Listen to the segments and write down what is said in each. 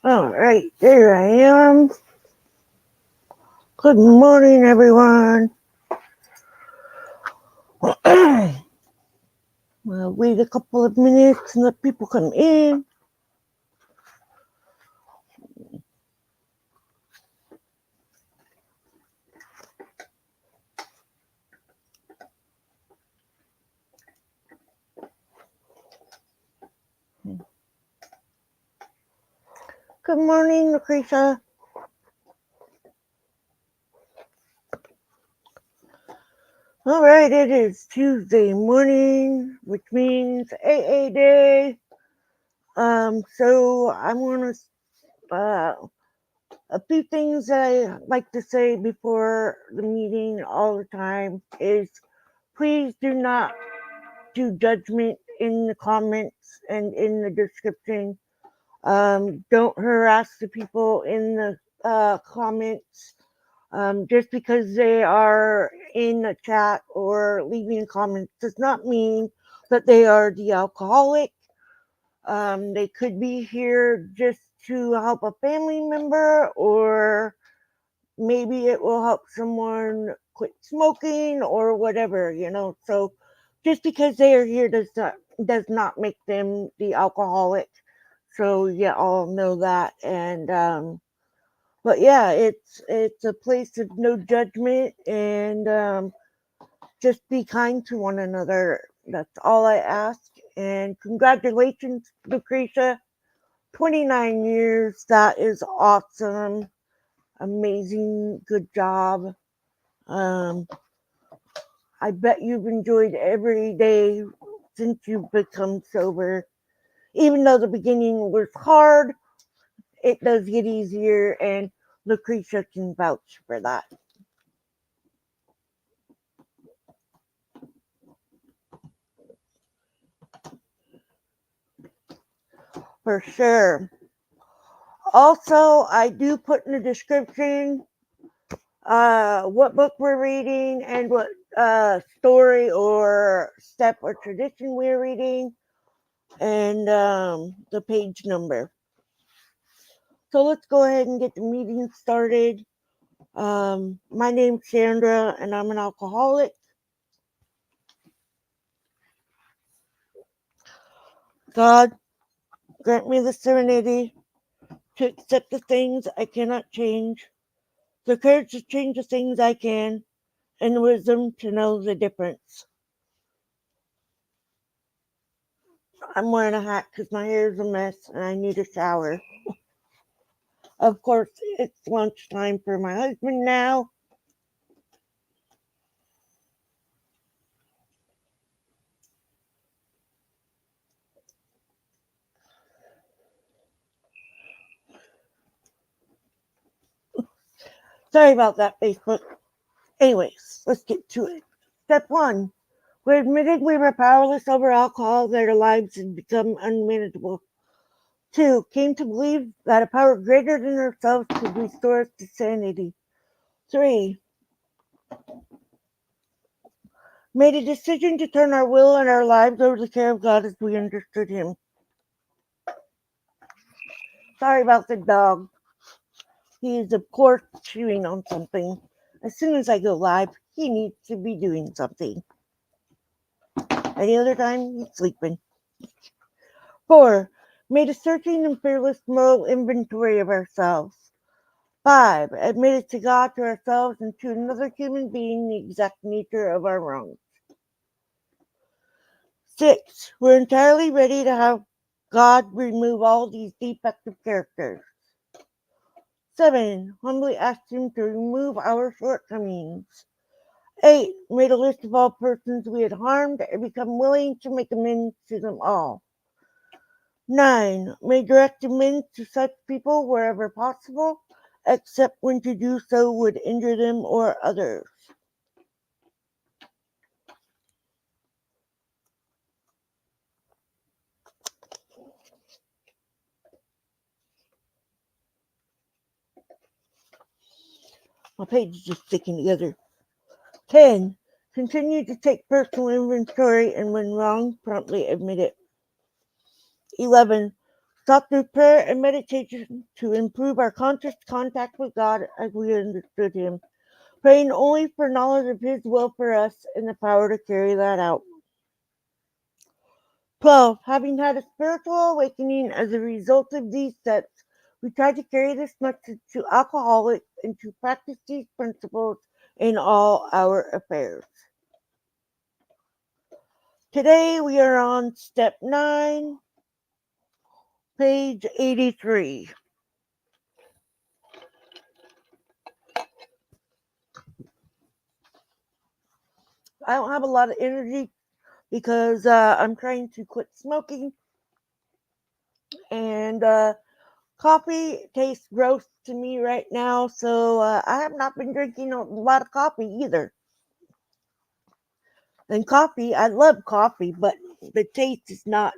All right, there I am. Good morning, everyone. We'll wait a couple of minutes and let people come in. Good morning, Lucretia. All right, it is Tuesday morning, which means AA Day. So I want a few things that I like to say before the meeting all the time is please do not do judgment in the comments and in the description. Don't harass the people in the comments just because they are in the chat or leaving comments does not mean that they are the alcoholic. They could be here just to help a family member, or maybe it will help someone quit smoking or whatever. So just because they are here does not make them the alcoholic. So yeah, I'll know that. And but yeah, it's a place of no judgment, and just be kind to one another. That's all I ask. And congratulations, Lucretia. 29 years. That is awesome. Amazing. Good job. Um, I bet you've enjoyed every day since you've become sober. Even though the beginning was hard, it does get easier, and Lucretia can vouch for that. For sure. Also, I do put in the description what book we're reading and what story or step or tradition we're reading, and the page number. So let's go ahead and get the meeting started. My name's Sandra, and I'm an alcoholic. God, grant me the serenity to accept the things I cannot change, the courage to change the things I can, and the wisdom to know the difference. I'm wearing a hat because my hair is a mess and I need a shower. Of course, it's lunchtime for my husband now. Sorry about that, Facebook. Anyways, let's get to it. Step one. We admitted we were powerless over alcohol, that our lives had become unmanageable. 2. Came to believe that a power greater than ourselves could restore us to sanity. 3. Made a decision to turn our will and our lives over to the care of God as we understood Him. Sorry about the dog. He is, of course, chewing on something. As soon as I go live, he needs to be doing something. Any other time, he's sleeping. 4. Made a searching and fearless moral inventory of ourselves. 5. Admitted to God, to ourselves, and to another human being the exact nature of our wrongs. 6. We're entirely ready to have God remove all these defective characters. 7. Humbly asked Him to remove our shortcomings. 8. Made a list of all persons we had harmed and become willing to make amends to them all. 9. Made direct amends to such people wherever possible, except when to do so would injure them or others. My page is just sticking together. 10. Continue to take personal inventory, and when wrong, promptly admit it. 11. sought through prayer and meditation to improve our conscious contact with God as we understood Him, praying only for knowledge of His will for us and the power to carry that out. 12. Having had a spiritual awakening as a result of these steps, we try to carry this message to alcoholics and to practice these principles in all our affairs. Today we are on step 9, page 83. I don't have a lot of energy because I'm trying to quit smoking, and coffee tastes gross to me right now, so I have not been drinking a lot of coffee either. And coffee, I love coffee, but the taste is not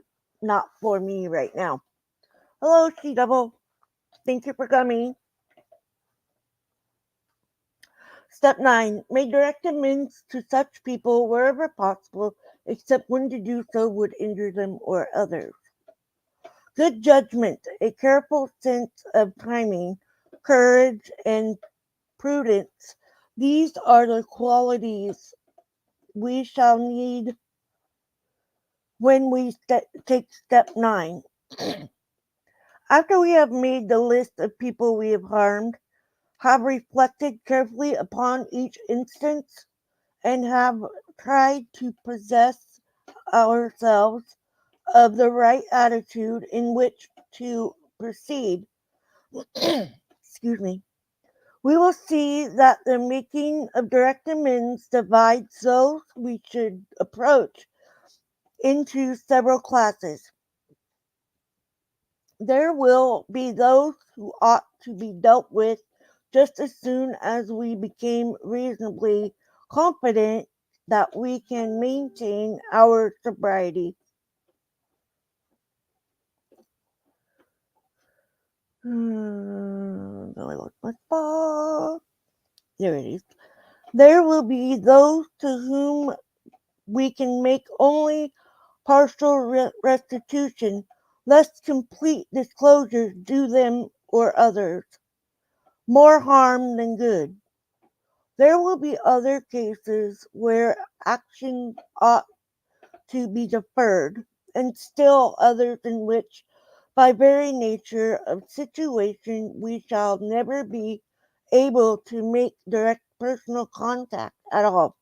for me right now. Hello, She Devil. Thank you for coming. Step 9. Make direct amends to such people wherever possible, except when to do so would injure them or others. Good judgment, a careful sense of timing, courage, and prudence. These are the qualities we shall need when we take step 9. After we have made the list of people we have harmed, have reflected carefully upon each instance, and have tried to possess ourselves of the right attitude in which to proceed, excuse me, we will see that the making of direct amends divides those we should approach into several classes. There will be those who ought to be dealt with just as soon as we became reasonably confident that we can maintain our sobriety. I lost my spot. There it is. There will be those to whom we can make only partial restitution, lest complete disclosures do them or others more harm than good. There will be other cases where action ought to be deferred, and still others in which, by very nature of situation, we shall never be able to make direct personal contact at all.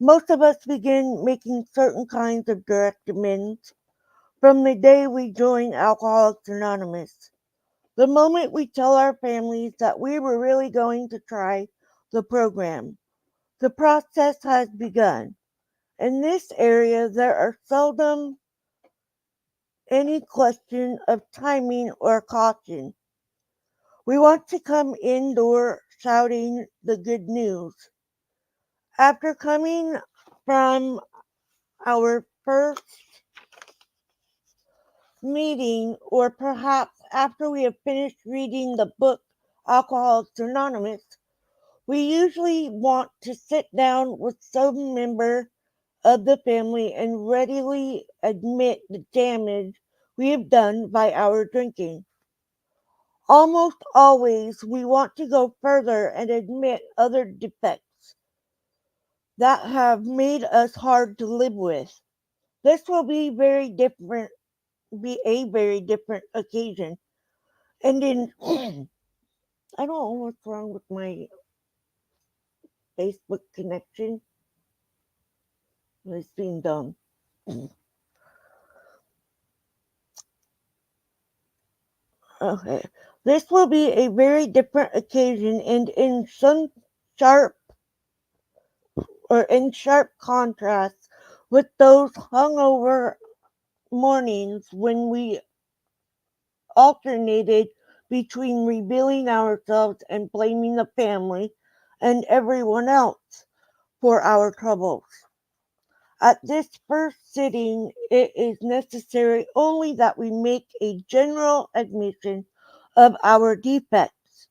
Most of us begin making certain kinds of direct amends from the day we join Alcoholics Anonymous. The moment we tell our families that we were really going to try the program, the process has begun. In this area, there are seldom any question of timing or caution. We want to come indoor shouting the good news. After coming from our first meeting, or perhaps after we have finished reading the book Alcoholics Anonymous, we usually want to sit down with some member of the family and readily admit the damage we have done by our drinking. Almost always we want to go further and admit other defects that have made us hard to live with. This will be a very different occasion. And in I don't know what's wrong with my Facebook connection. It's being dumb. Okay. This will be a very different occasion, and sharp in sharp contrast with those hungover mornings when we alternated between revealing ourselves and blaming the family and everyone else for our troubles. At this first sitting, it is necessary only that we make a general admission of our defects.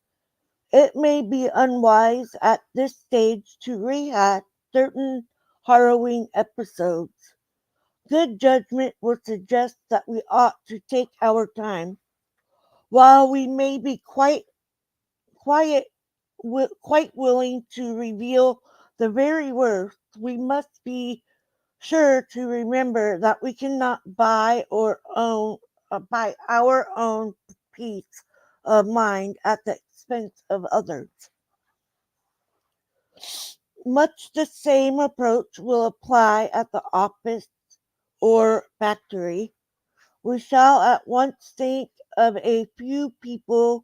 It may be unwise at this stage to rehash certain harrowing episodes. Good judgment would suggest that we ought to take our time. While we may be quiet, quite willing to reveal the very worst, we must be sure to remember that we cannot buy our own peace of mind at the expense of others. Much the same approach will apply at the office or factory. We shall at once think of a few people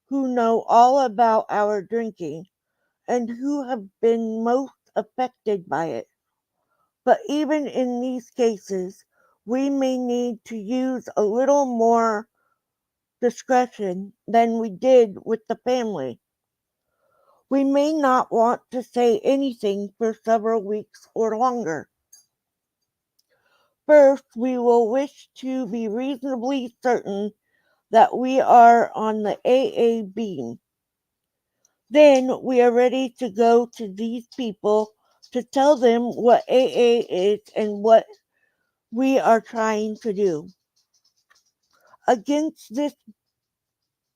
who know all about our drinking and who have been most affected by it. But even in these cases, we may need to use a little more discretion than we did with the family. We may not want to say anything for several weeks or longer. First, we will wish to be reasonably certain that we are on the AA beam. Then we are ready to go to these people to tell them what AA is and what we are trying to do. Against this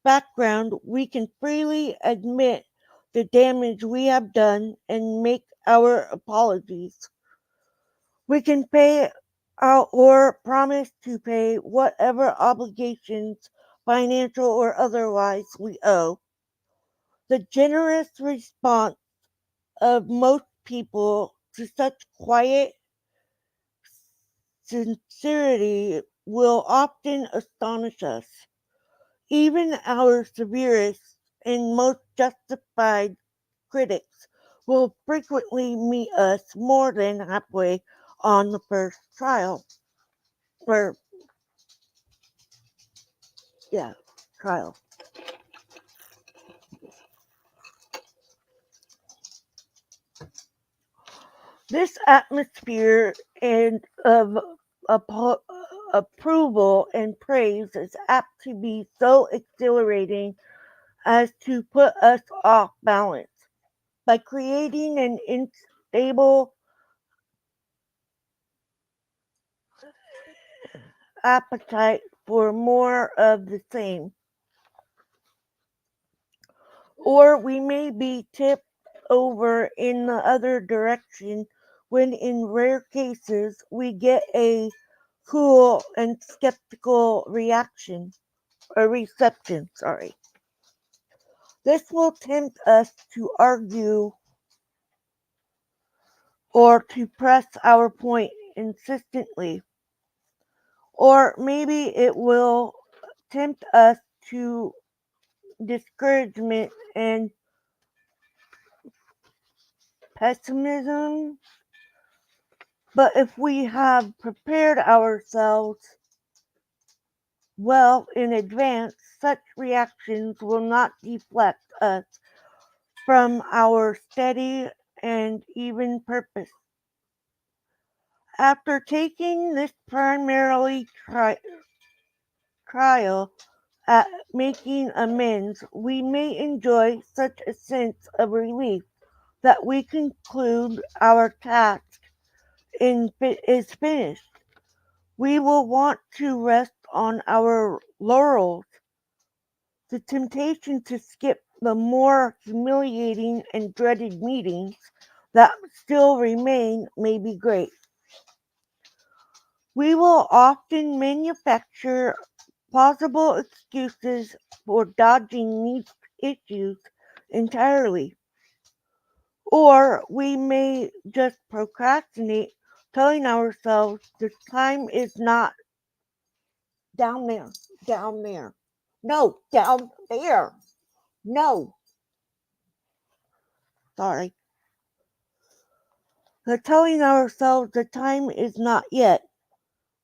background, we can freely admit the damage we have done and make our apologies. We can pay out or promise to pay whatever obligations, financial or otherwise, we owe. The generous response of most people to such quiet sincerity will often astonish us. Even our severest and most justified critics will frequently meet us more than halfway on the first trial. Or, yeah, trial. This atmosphere and of appo- approval and praise is apt to be so exhilarating as to put us off balance. By creating an unstable appetite for more of the same, or we may be tipped over in the other direction when in rare cases we get a cool and skeptical reception, sorry. This will tempt us to argue or to press our point insistently, or maybe it will tempt us to discouragement and pessimism. But if we have prepared ourselves well in advance, such reactions will not deflect us from our steady and even purpose. After taking this primarily trial at making amends, we may enjoy such a sense of relief that we conclude our task is finished. We will want to rest on our laurels. The temptation to skip the more humiliating and dreaded meetings that still remain may be great. We will often manufacture plausible excuses for dodging these issues entirely. Or we may just procrastinate, telling ourselves the time is not down there, down there. No, down there. No, sorry. Telling ourselves the time is not yet,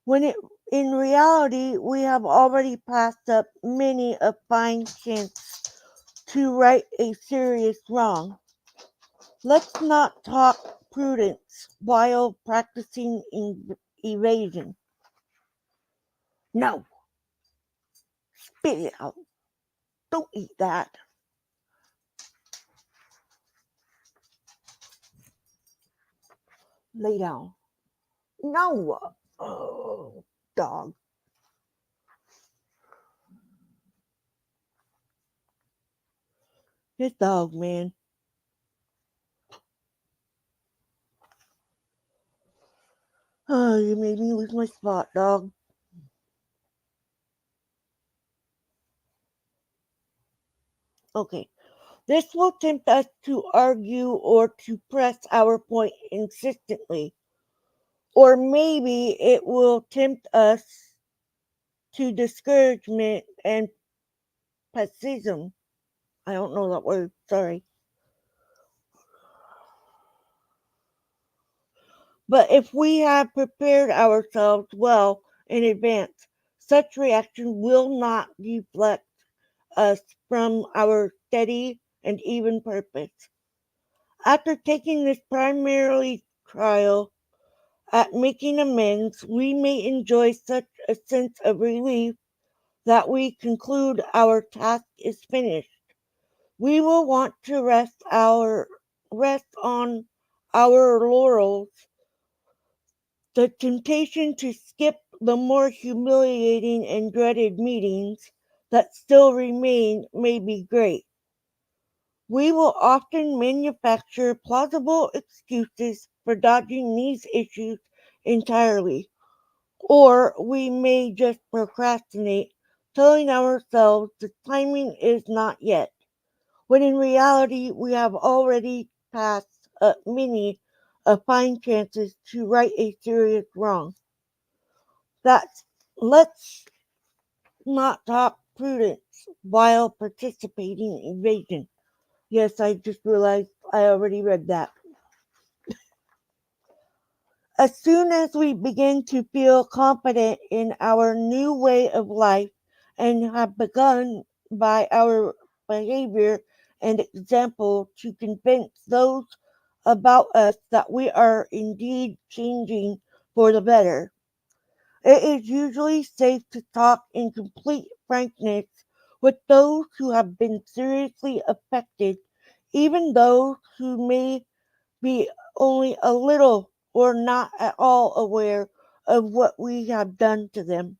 when in reality we have already passed up many a fine chance to right a serious wrong. Let's not talk prudence while practicing evasion. No, spit it out. Don't eat that. Lay down. No. Oh, dog. This dog, man. Oh, you made me lose my spot, dog. Okay. This will tempt us to argue or to press our point insistently. Or maybe it will tempt us to discouragement and pessimism. I don't know that word, sorry. But if we have prepared ourselves well in advance, such reaction will not deflect us from our steady and even purpose. After taking this primarily trial at making amends, we may enjoy such a sense of relief that we conclude our task is finished. We will want to rest on our laurels. The temptation to skip the more humiliating and dreaded meetings that still remain may be great. We will often manufacture plausible excuses for dodging these issues entirely, or we may just procrastinate, telling ourselves the timing is not yet, when in reality we have already passed many fine chances to right a serious wrong. That's let's not talk prudence while participating in evasion. Yes, I just realized I already read that. As soon as we begin to feel confident in our new way of life and have begun by our behavior and example to convince those about us that we are indeed changing for the better, it is usually safe to talk in complete frankness with those who have been seriously affected, even those who may be only a little or not at all aware of what we have done to them.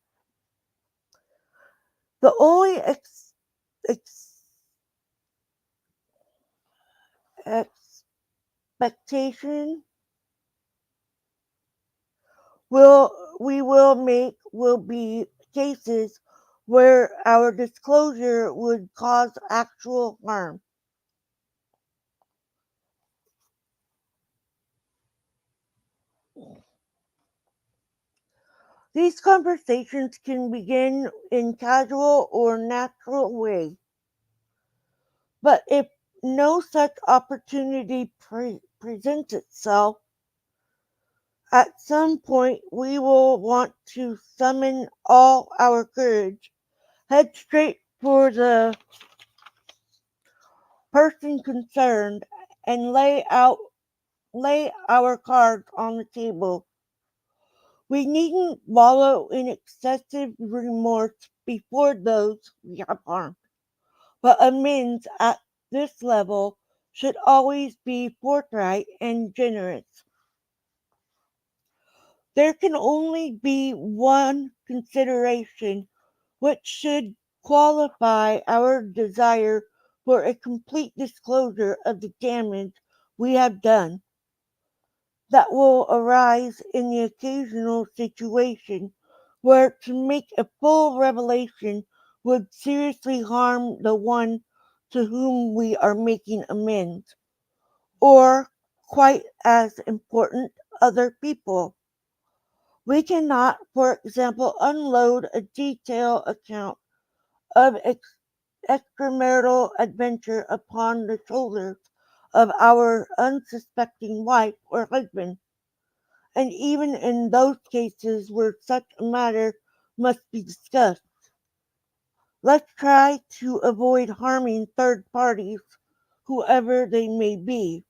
The only ex- expectation will we will make will be cases where our disclosure would cause actual harm. These conversations can begin in casual or natural way, but if no such opportunity presents itself, at some point we will want to summon all our courage, head straight for the person concerned, and lay our cards on the table. We needn't wallow in excessive remorse before those we have harmed, but amends at this level should always be forthright and generous. There can only be one consideration which should qualify our desire for a complete disclosure of the damage we have done. That will arise in the occasional situation where to make a full revelation would seriously harm the one to whom we are making amends, or, quite as important, other people. We cannot, for example, unload a detailed account of extramarital adventure upon the shoulders of our unsuspecting wife or husband, and even in those cases where such a matter must be discussed, let's try to avoid harming third parties, whoever they may be.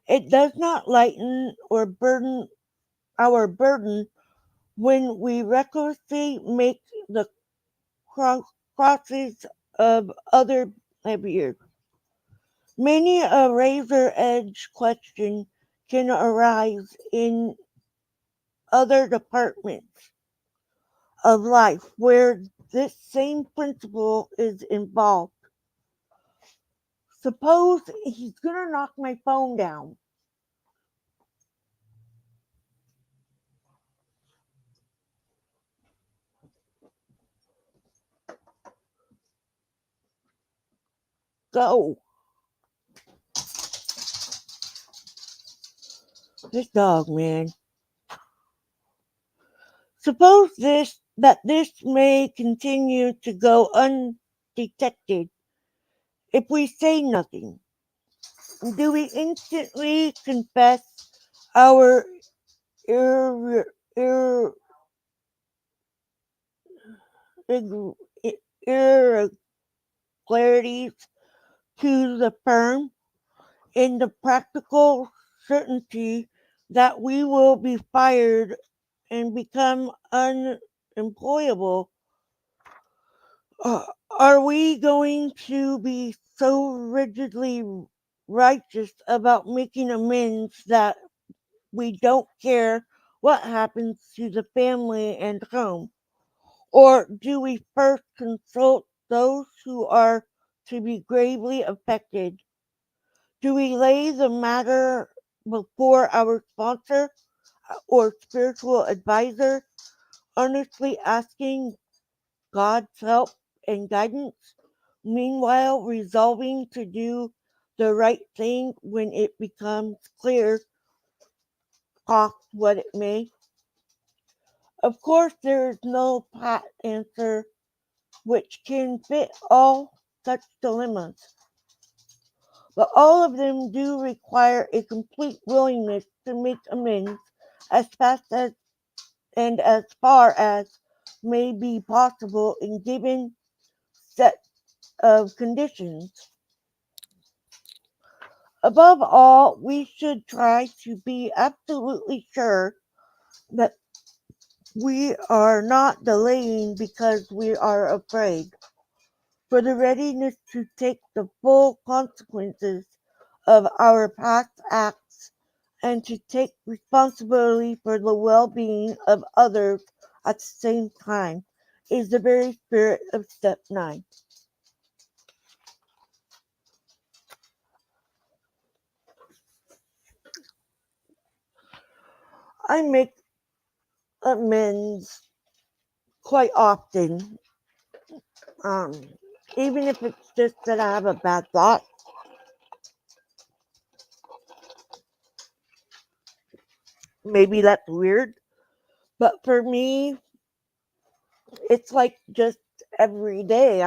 It does not lighten or burden our burden when we recklessly make the crosses of other heavier. Many a razor edge question can arise in other departments of life where this same principle is involved. Suppose he's gonna knock my phone down. Go. This dog, man. Suppose this may continue to go undetected if we say nothing. Do we instantly confess our ir- ir- ir- irregularities to the firm in the practical certainty that we will be fired and become unemployable? Uh, are we going to be so rigidly righteous about making amends that we don't care what happens to the family and home? Or do we first consult those who are to be gravely affected? Do we lay the matter before our sponsor or spiritual advisor, earnestly asking God's help and guidance, meanwhile resolving to do the right thing when it becomes clear, cost what it may? Of course, there is no pat answer which can fit all such dilemmas, but all of them do require a complete willingness to make amends as fast as and as far as may be possible in given set of conditions. Above all, we should try to be absolutely sure that we are not delaying because we are afraid, for the readiness to take the full consequences of our past acts and to take responsibility for the well-being of others at the same time is the very spirit of step 9. I make amends quite often, um, even if it's just that I have a bad thought. Maybe that's weird, but for me, it's like just every day.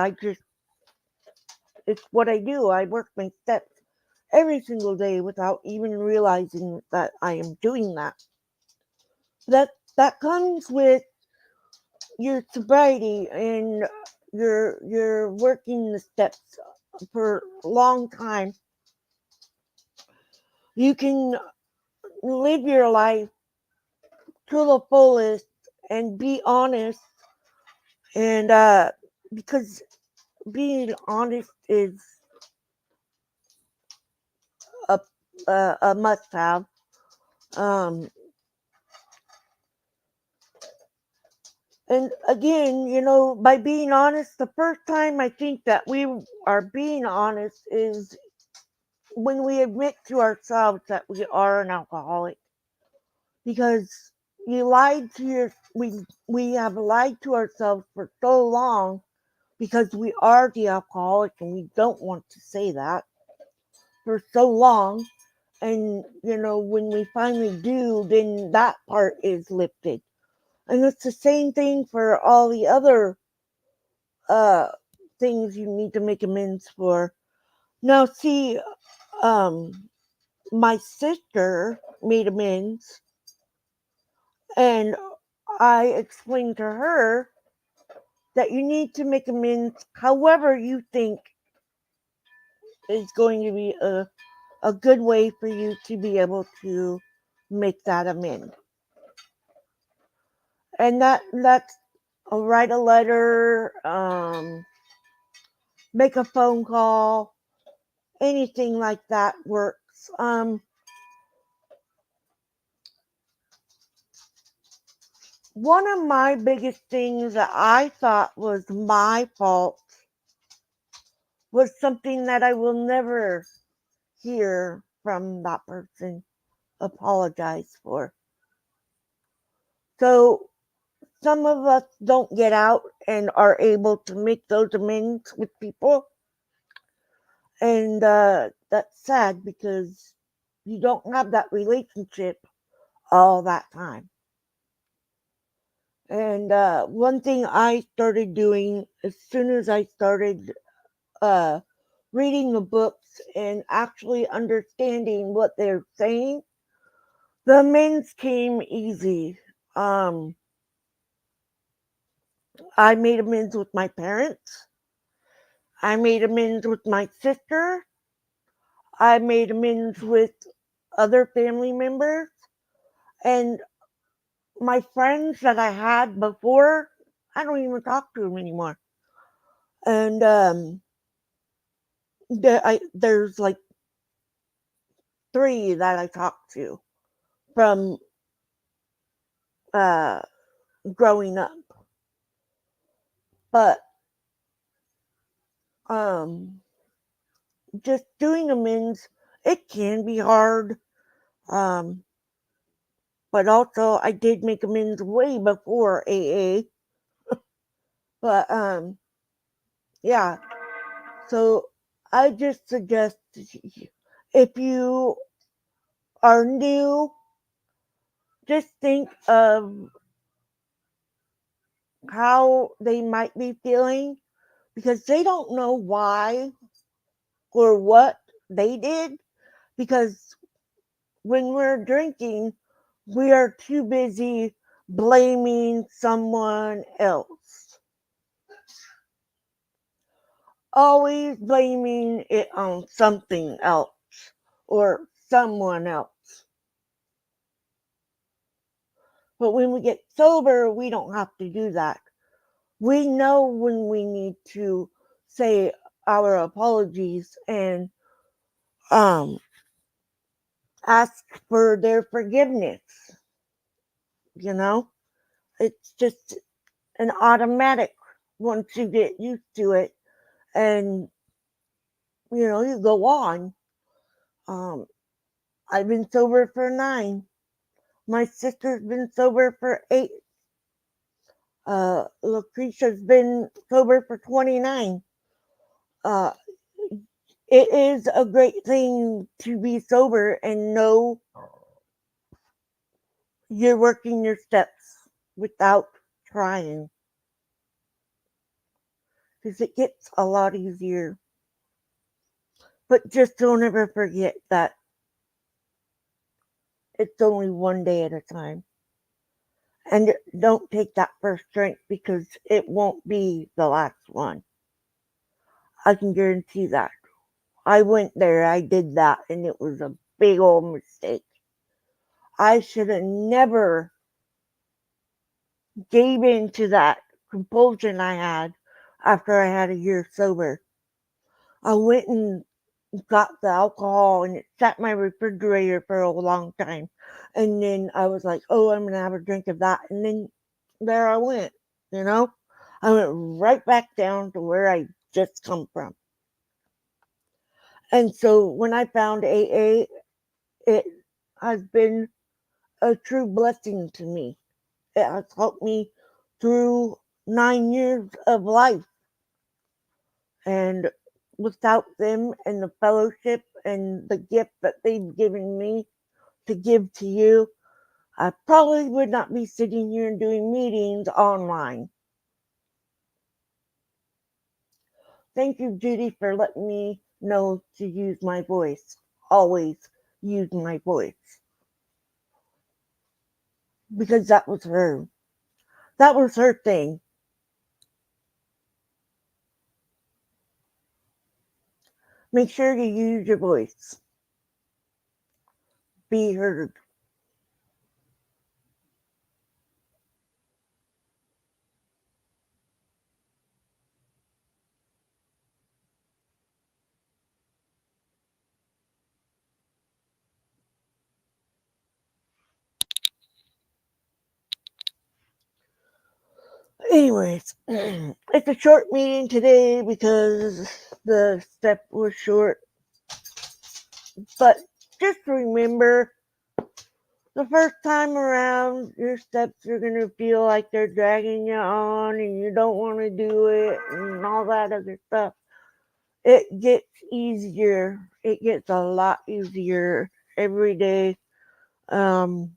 It's what I do. I work my steps every single day without even realizing that I am doing that. That comes with your sobriety and you're working the steps for a long time. You can live your life to the fullest and be honest, and because being honest is a a must have. Um, and again, by being honest, the first time I think that we are being honest is when we admit to ourselves that we are an alcoholic, because you lied to your we have lied to ourselves for so long because we are the alcoholic and we don't want to say that for so long. And when we finally do, then that part is lifted. And it's the same thing for all the other uh things you need to make amends for. Now see, um my sister made amends, and I explained to her that you need to make amends however you think is going to be a good way for you to be able to make that amend. And that's write a letter, make a phone call, anything like that works. one of my biggest things that I thought was my fault was something that I will never hear from that person apologize for. So some of us don't get out and are able to make those amends with people. And that's sad because you don't have that relationship all that time. And one thing I started doing as soon as I started uh, reading the books and actually understanding what they're saying, the amends came easy. Um, I made amends with my parents. I made amends with my sister. I made amends with other family members. And my friends that I had before, I don't even talk to them anymore. And there's like three that I talk to from uh, growing up. But um, just doing amends, it can be hard. Um, but also, I did make amends way before AA. But yeah, so I just suggest if you are new, just think of how they might be feeling because they don't know why or what they did. Because when we're drinking, we are too busy blaming someone else, always blaming it on something else or someone else. But when we get sober, we don't have to do that. We know when we need to say our apologies and um, ask for their forgiveness. You know, it's just an automatic once you get used to it and you go on. Um, I've been sober for 9. My sister's been sober for 8. Lucretia's been sober for 29. Uh, it is a great thing to be sober and know you're working your steps without trying because it gets a lot easier. But just don't ever forget that it's only one day at a time. And don't take that first drink because it won't be the last one. I can guarantee that. I went there, I did that, and it was a big old mistake. I should have never gave in to that compulsion I had after I had a year sober. I went and got the alcohol and it sat in my refrigerator for a long time. And then I was like, oh, I'm going to have a drink of that. And then there I went, you know? I went right back down to where I just come from. And so when I found AA, it has been a true blessing to me. It has helped me through 9 years of life. And without them and the fellowship and the gift that they've given me to give to you, I probably would not be sitting here and doing meetings online. Thank you, Judy, for letting me know to use my voice. Always use my voice. Because that was her. That was her thing. Make sure you use your voice. Be heard. Anyways, it's a short meeting today because the step was short. But just remember, the first time around, your steps are going to feel like they're dragging you on and you don't want to do it and all that other stuff. It gets easier. It gets a lot easier every day. Um,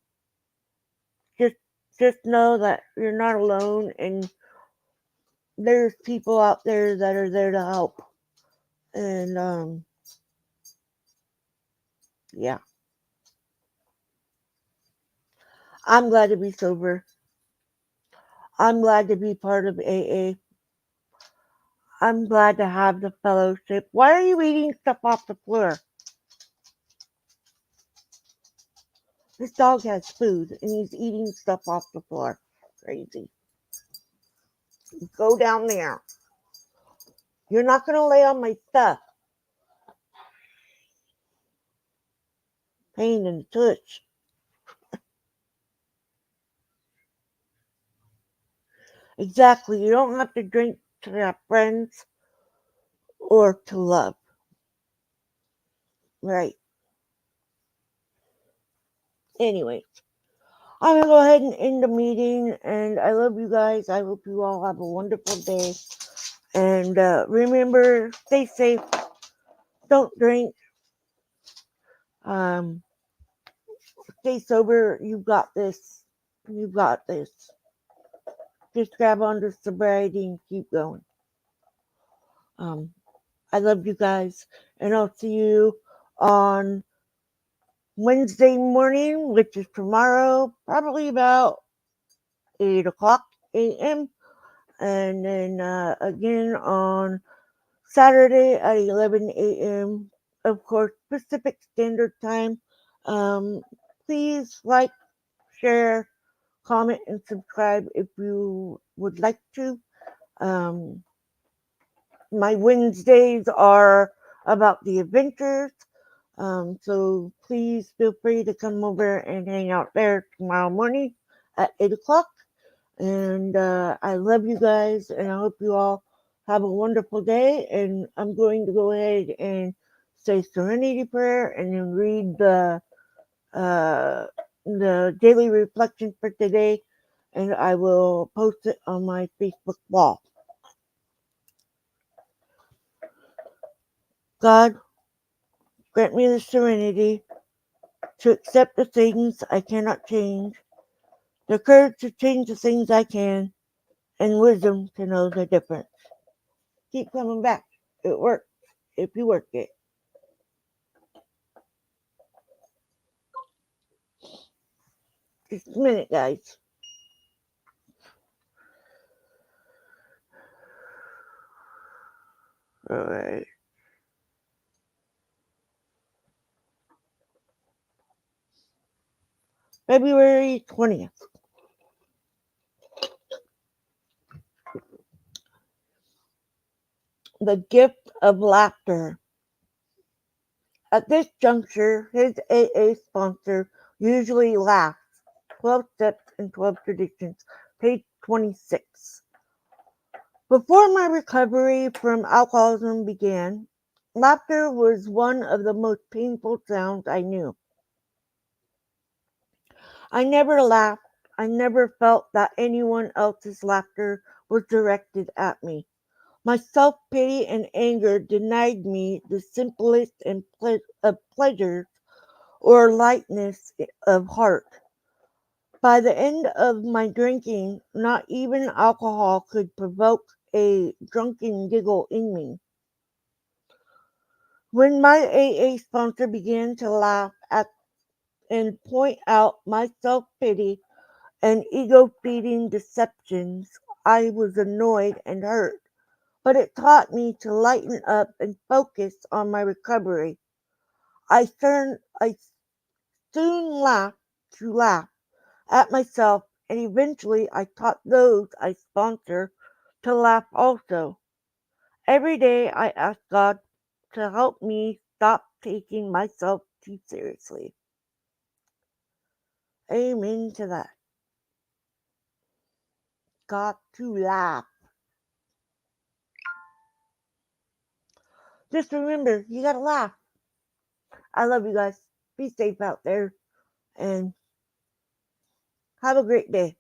just just know that you're not alone and there's people out there that are there to help. And yeah, I'm glad to be sober. I'm glad to be part of AA. I'm glad to have the fellowship. Why are you eating stuff off the floor? This dog has food and he's eating stuff off the floor. Crazy. Go down there. You're not going to lay on my stuff. Pain in the tush. Exactly. You don't have to drink to have friends or to love. Right. Anyway, I'm going to go ahead and end the meeting. And I love you guys. I hope you all have a wonderful day. And remember, stay safe. Don't drink. Um, Stay sober. You got this. You got this. Just grab onto sobriety and keep going. Um, I love you guys. And I'll see you on Wednesday morning, which is tomorrow, probably about 8 o'clock a.m. And then again on Saturday at 11 a.m., of course, Pacific Standard Time. Um, Please like, share, comment, and subscribe if you would like to. Um, my Wednesdays are about the adventures. So please feel free to come over and hang out there tomorrow morning at 8 o'clock. And I love you guys, and I hope you all have a wonderful day. And I'm going to go ahead and say Serenity Prayer and then read uh, the daily reflection for today, and I will post it on my Facebook wall. God, grant me the serenity to accept the things I cannot change, the courage to change the things I can, and wisdom to know the difference. Keep coming back. It works if you work it. Just a minute, guys. All right. February 20th. The gift of laughter. At this juncture, his AA sponsor usually laughs. 12 Steps and 12 Traditions, page 26. Before my recovery from alcoholism began, laughter was one of the most painful sounds I knew. I never laughed. I never felt that anyone else's laughter was directed at me. My self-pity and anger denied me the simplest of pleasures or lightness of heart. By the end of my drinking, not even alcohol could provoke a drunken giggle in me. When my AA sponsor began to laugh at and point out my self-pity and ego-feeding deceptions, I was annoyed and hurt. But it taught me to lighten up and focus on my recovery. I soon laugh at myself, and eventually I taught those I sponsor to laugh also. Every day I ask God to help me stop taking myself too seriously. Amen to that. got to laugh. Just remember, you gotta laugh. I love you guys. Be safe out there and have a great day.